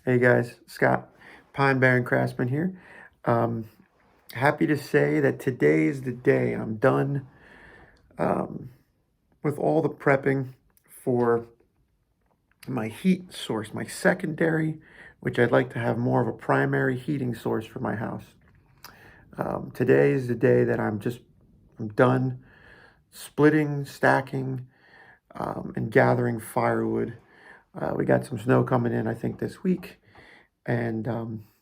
Hey guys, Scott, Pine Barren Craftsman here. Um, Happy to say that today is the day I'm done um, with all the prepping for my heat source, my secondary, which I'd like to have more of a primary heating source for my house. Today is the day that I'm done splitting, stacking, and gathering firewood. We got some snow coming in, I think, this week, and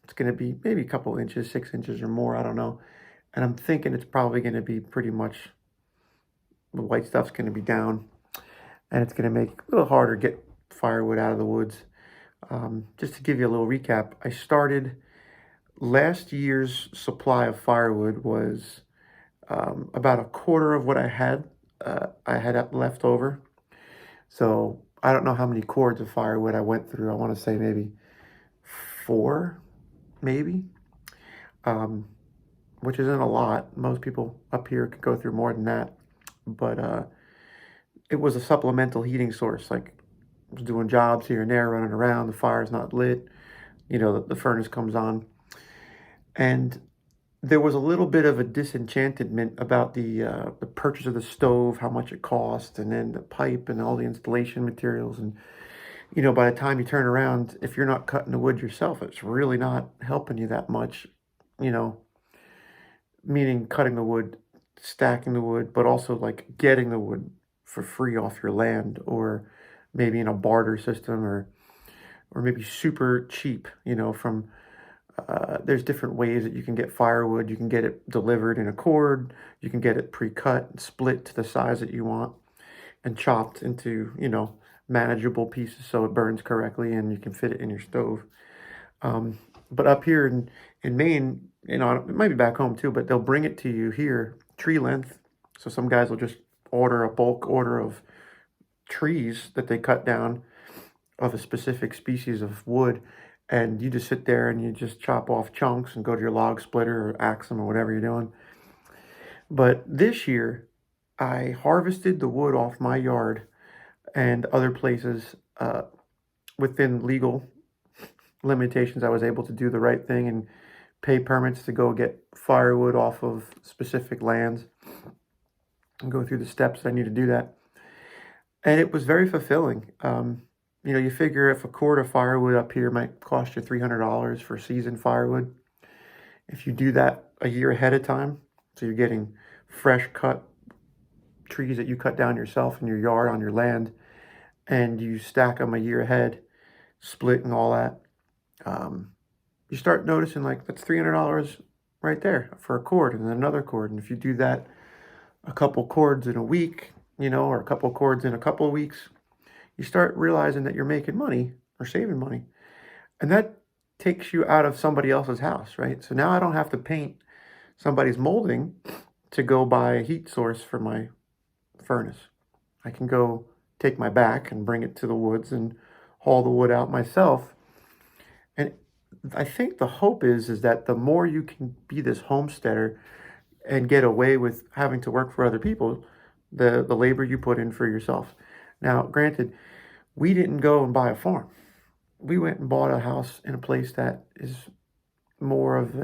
it's going to be maybe a couple inches, 6 inches or more. I don't know. And I'm thinking it's probably going to be pretty much the white stuff's going to be down, and it's going to make it a little harder to get firewood out of the woods. Just to give you a little recap, I started last year's supply of firewood was about a quarter of what I had left over. So I don't know how many cords of firewood I went through. I want to say maybe four, maybe. Um, which isn't a lot. Most people up here could go through more than that. But it was a supplemental heating source. Like I was doing jobs here and there, running around. The fire's not lit. The furnace comes on, and there was a little bit of a disenchantment about the purchase of the stove, how much it cost, and then the pipe and all the installation materials. And by the time you turn around, if you're not cutting the wood yourself, it's really not helping you that much. You know, Meaning cutting the wood, stacking the wood, but also like getting the wood for free off your land, or maybe in a barter system, or maybe super cheap. From there's different ways that you can get firewood. You can get it delivered in a cord. You can get it pre-cut and split to the size that you want, and chopped into manageable pieces so it burns correctly and you can fit it in your stove. But up here in Maine, it might be back home too, but they'll bring it to you here, tree length. So some guys will just order a bulk order of trees that they cut down of a specific species of wood. And you just sit there and you just chop off chunks and go to your log splitter or axe them or whatever you're doing. But this year, I harvested the wood off my yard and other places within legal limitations. I was able to do the right thing and pay permits to go get firewood off of specific lands and go through the steps I need to do that. And it was very fulfilling. You figure if a cord of firewood up here might cost you $300 for seasoned firewood. If you do that a year ahead of time, so you're getting fresh cut trees that you cut down yourself in your yard on your land, and you stack them a year ahead, split and all that, you start noticing like that's $300 right there for a cord and then another cord. And if you do that a couple cords in a week, or a couple cords in a couple of weeks, you start realizing that you're making money or saving money. And that takes you out of somebody else's house, right? So now I don't have to paint somebody's molding to go buy a heat source for my furnace. I can go take my back and bring it to the woods and haul the wood out myself. And I think the hope is that the more you can be this homesteader and get away with having to work for other people, the labor you put in for yourself. Now, granted, we didn't go and buy a farm. We went and bought a house in a place that is more of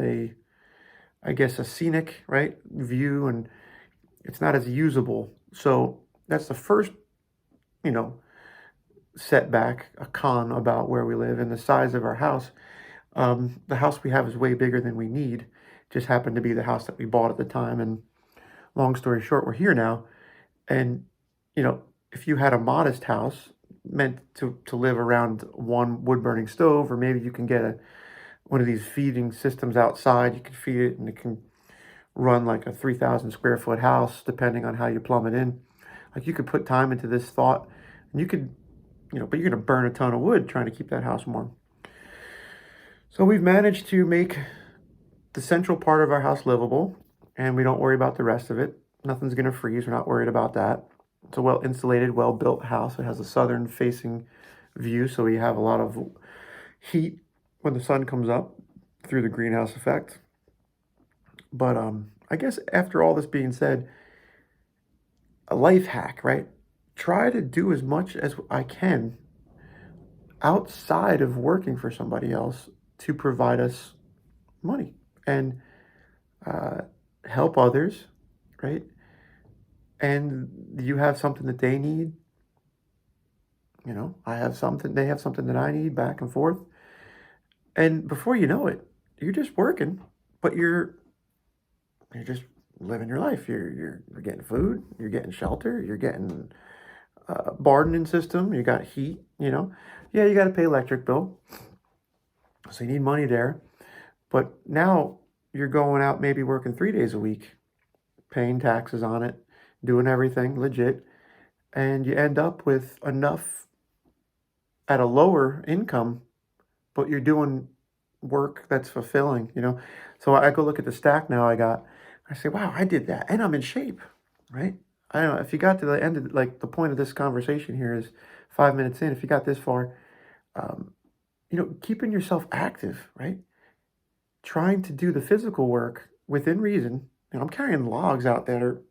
I guess, a scenic, right, view, and it's not as usable. So that's the first, you know, setback, a con about where we live and the size of our house. The house we have is way bigger than we need. Just happened to be the house that we bought at the time. And long story short, we're here now. And, if you had a modest house meant to live around one wood burning stove, or maybe you can get one of these feeding systems outside, you can feed it and it can run like a 3,000 square foot house, depending on how you plumb it in. Like you could put time into this thought and you could, but you're going to burn a ton of wood trying to keep that house warm. So we've managed to make the central part of our house livable, and we don't worry about the rest of it. Nothing's going to freeze. We're not worried about that. It's a well insulated, well built house. It has a southern facing view, so we have a lot of heat when the sun comes up through the greenhouse effect. But I guess after all this being said, a life hack, right? Try to do as much as I can outside of working for somebody else to provide us money and uh, help others, right? And you have something that they need, I have something, they have something that I need, back and forth. And before you know it, you're just working, but you're just living your life. You're getting food, you're getting shelter, you're getting bardening system, you got heat, Yeah, you got to pay electric bill, so you need money there. But now you're going out, maybe working 3 days a week, paying taxes on it, doing everything legit, and you end up with enough at a lower income, but you're doing work that's fulfilling. So I go look at the stack now I say, wow, I did that, and I'm in shape, right? I don't know if you got to the end of, like, the point of this conversation here is 5 minutes in. If you got this far, um, keeping yourself active, right? Trying to do the physical work within reason. I'm carrying logs out that are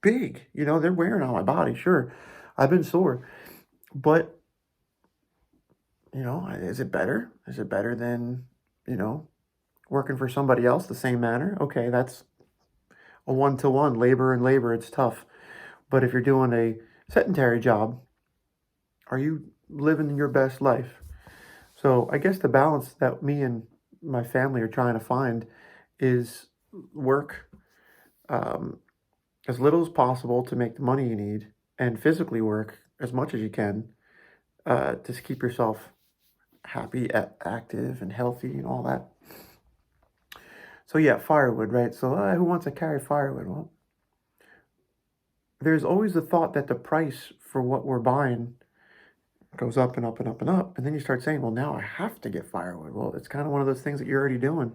big, they're wearing on my body. Sure, I've been sore, but is it better? Is it better than, you know, working for somebody else the same manner? Okay, that's a one-to-one, labor and labor. It's tough. But if you're doing a sedentary job, are you living your best life? So I guess the balance that me and my family are trying to find is work um, as little as possible to make the money you need, and physically work as much as you can to keep yourself happy, active, and healthy, and all that. So yeah, firewood, right? So who wants to carry firewood? Well, there's always the thought that the price for what we're buying goes up and up and up and up, and then you start saying, well, now I have to get firewood. Well, it's kind of one of those things that you're already doing.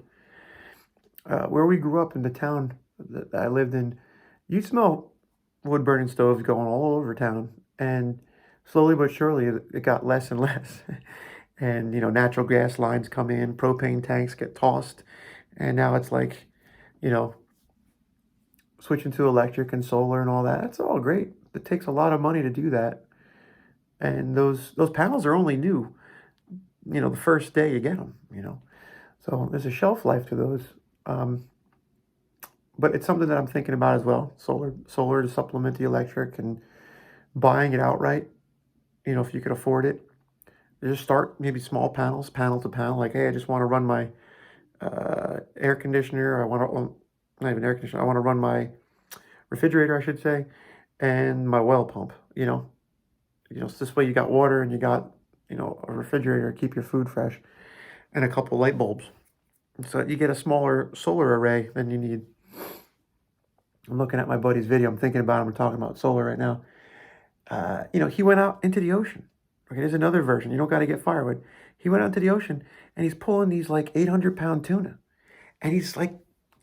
Where we grew up in the town that I lived in, you smell wood burning stoves going all over town, and slowly but surely it got less and less. And natural gas lines come in, propane tanks get tossed, and now it's like, you know, switching to electric and solar and all that. That's all great. It takes a lot of money to do that, and those panels are only new, the first day you get them. So there's a shelf life to those. Um, but it's something that I'm thinking about as well. Solar to supplement the electric, and buying it outright. If you could afford it, just start maybe small panels, panel to panel. Like, hey, I just want to run my air conditioner. I want to, well, not even air conditioner. I want to run my refrigerator, I should say, and my well pump. So this way you got water and you got a refrigerator to keep your food fresh, and a couple light bulbs. So you get a smaller solar array than you need. I'm looking at my buddy's video. I'm thinking about him. We're talking about solar right now. He went out into the ocean. Okay, there's another version. You don't got to get firewood. He went out into the ocean and he's pulling these like 800-pound tuna, and he's like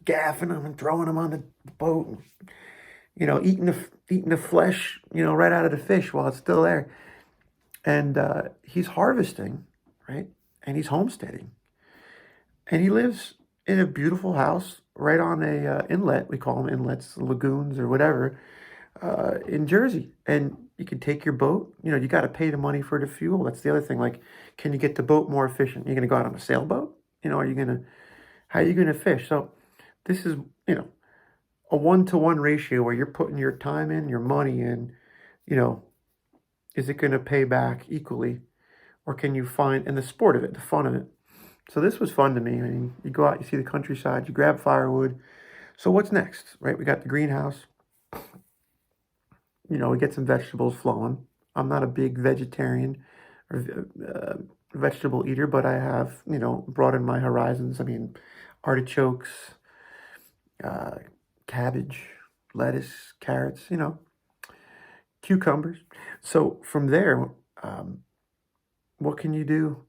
gaffing them and throwing them on the boat, and, eating the flesh, right out of the fish while it's still there. And he's harvesting, right? And he's homesteading, and he lives in a beautiful house right on a inlet. We call them inlets, lagoons, or whatever, in Jersey. And you can take your boat. You got to pay the money for the fuel. That's the other thing. Like, can you get the boat more efficient? You're going to go out on a sailboat? How are you going to fish? So this is, a one-to-one ratio where you're putting your time in, your money in, you know, is it going to pay back equally? Or can you find, and the sport of it, the fun of it. So this was fun to me. I mean, you go out, you see the countryside, you grab firewood. So what's next, right? We got the greenhouse. We get some vegetables flowing. I'm not a big vegetarian or vegetable eater, but I have, broadened my horizons. I mean, artichokes, uh, cabbage, lettuce, carrots, cucumbers. So from there, um, what can you do?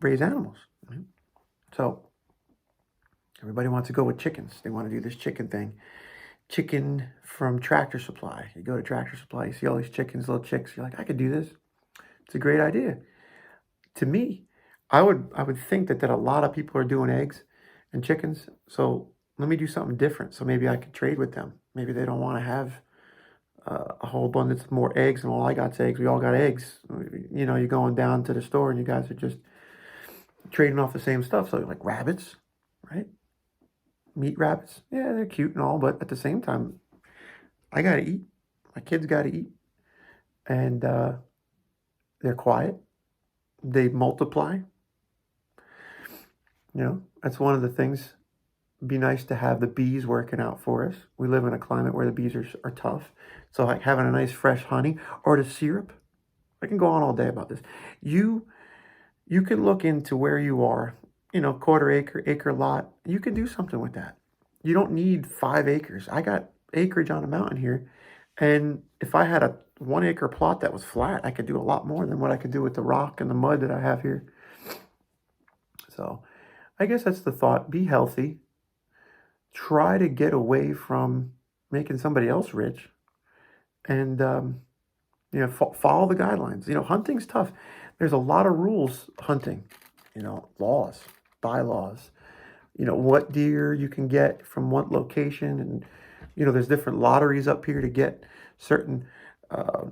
Raise animals. Right? So everybody wants to go with chickens. They want to do this chicken thing. Chicken from Tractor Supply. You go to Tractor Supply, you see all these chickens, little chicks. You're like, I could do this. It's a great idea. To me, I would think that a lot of people are doing eggs and chickens. So let me do something different. So maybe I could trade with them. Maybe they don't want to have a whole abundance of more eggs, and all I got's eggs. We all got eggs. You know, you're going down to the store, and you guys are just trading off the same stuff. So like rabbits, right? Meat rabbits. Yeah, they're cute and all, but at the same time, I gotta eat. My kids gotta eat, and they're quiet. They multiply. You know, that's one of the things. Be nice to have the bees working out for us. We live in a climate where the bees are tough. So like having a nice fresh honey or the syrup. I can go on all day about this. You you can look into where you are, you know, quarter acre lot. You can do something with that. You don't need 5 acres. I got acreage on a mountain here. And if I had a 1 acre plot that was flat, I could do a lot more than what I could do with the rock and the mud that I have here. So I guess that's the thought. Be healthy. Try to get away from making somebody else rich, and you know, follow the guidelines. You know, hunting's tough. There's a lot of rules hunting, you know, laws, bylaws, you know, what deer you can get from what location. And you know, there's different lotteries up here to get certain uh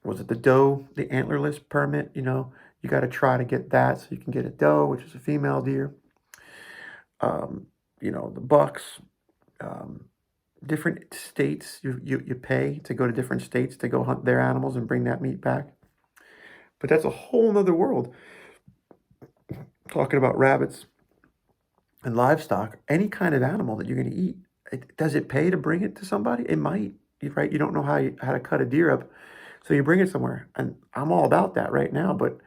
was it the doe, the antlerless permit. You know, you got to try to get that so you can get a doe, which is a female deer. um you know, the bucks. um Different states, you pay to go to different states to go hunt their animals and bring that meat back. But that's a whole nother world. Talking about rabbits and livestock, any kind of animal that you're going to eat, does it pay to bring it to somebody? It might, right? You don't know how to cut a deer up, so you bring it somewhere. And I'm all about that right now, but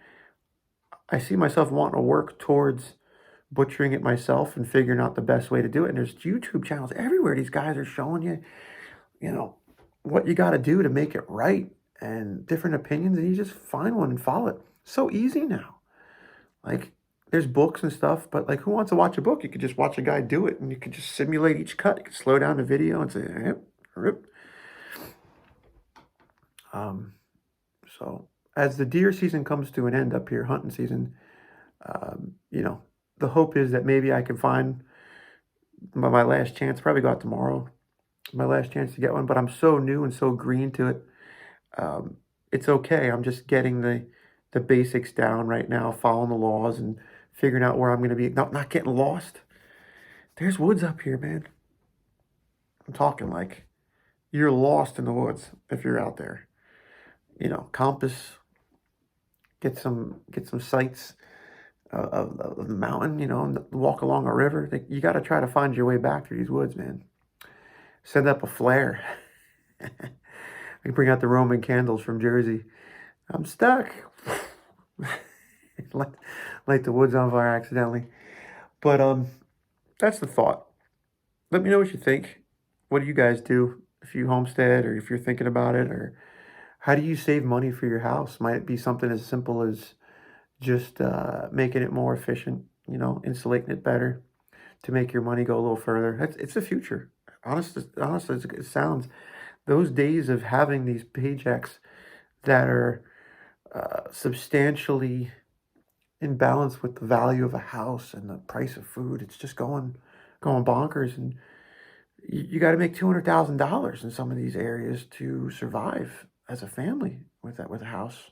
I see myself wanting to work towards butchering it myself and figuring out the best way to do it. And there's YouTube channels everywhere. These guys are showing you, you know, what you got to do to make it right, and different opinions, and you just find one and follow it. So easy now. Like there's books and stuff, but like who wants to watch a book? You could just watch a guy do it, and you could just simulate each cut. You could slow down the video and say, yep, rip. Um, so as the deer season comes to an end up here, hunting season, you know, the hope is that maybe I can find my last chance. Probably go out tomorrow. My last chance to get one, but I'm so new and so green to it. It's okay. I'm just getting the basics down right now, following the laws and figuring out where I'm going to be. Not getting lost. There's woods up here, man. I'm talking like you're lost in the woods if you're out there. You know, compass. Get some sights of the mountain. You know, and walk along a river. You got to try to find your way back through these woods, man. Send up a flare. I can bring out the Roman candles from Jersey. I'm stuck. Light the woods on fire accidentally. But that's the thought. Let me know what you think. What do you guys do if you homestead, or if you're thinking about it, or how do you save money for your house? Might it be something as simple as just making it more efficient, you know, insulating it better to make your money go a little further? It's the future. Honestly, as it sounds, those days of having these paychecks that are substantially in balance with the value of a house and the price of food, it's just going bonkers. And you got to make $200,000 in some of these areas to survive as a family with a house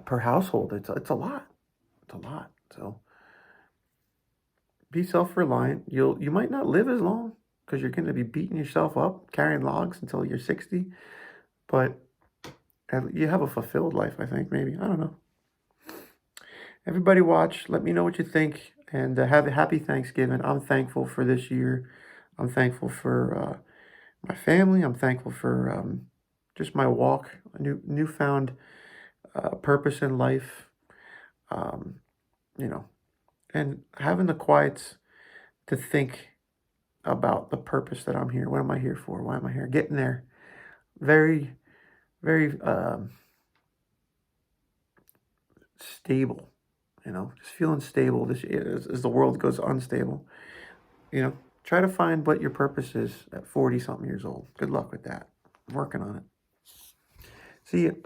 per household. It's a lot. It's a lot. So be self-reliant. You might not live as long because you're going to be beating yourself up carrying logs until you're 60, but you have a fulfilled life, I think. Maybe, I don't know. Everybody watch. Let me know what you think, and have a happy Thanksgiving. I'm thankful for this year. I'm thankful for my family. I'm thankful for just my walk, a newfound purpose in life. Um, you know, and having the quiets to think about the purpose that I'm here. What am I here for? Why am I here? Getting there. Very, very stable. You know, just feeling stable this as the world goes unstable. You know, try to find what your purpose is at 40 something years old. Good luck with that. I'm working on it. See you.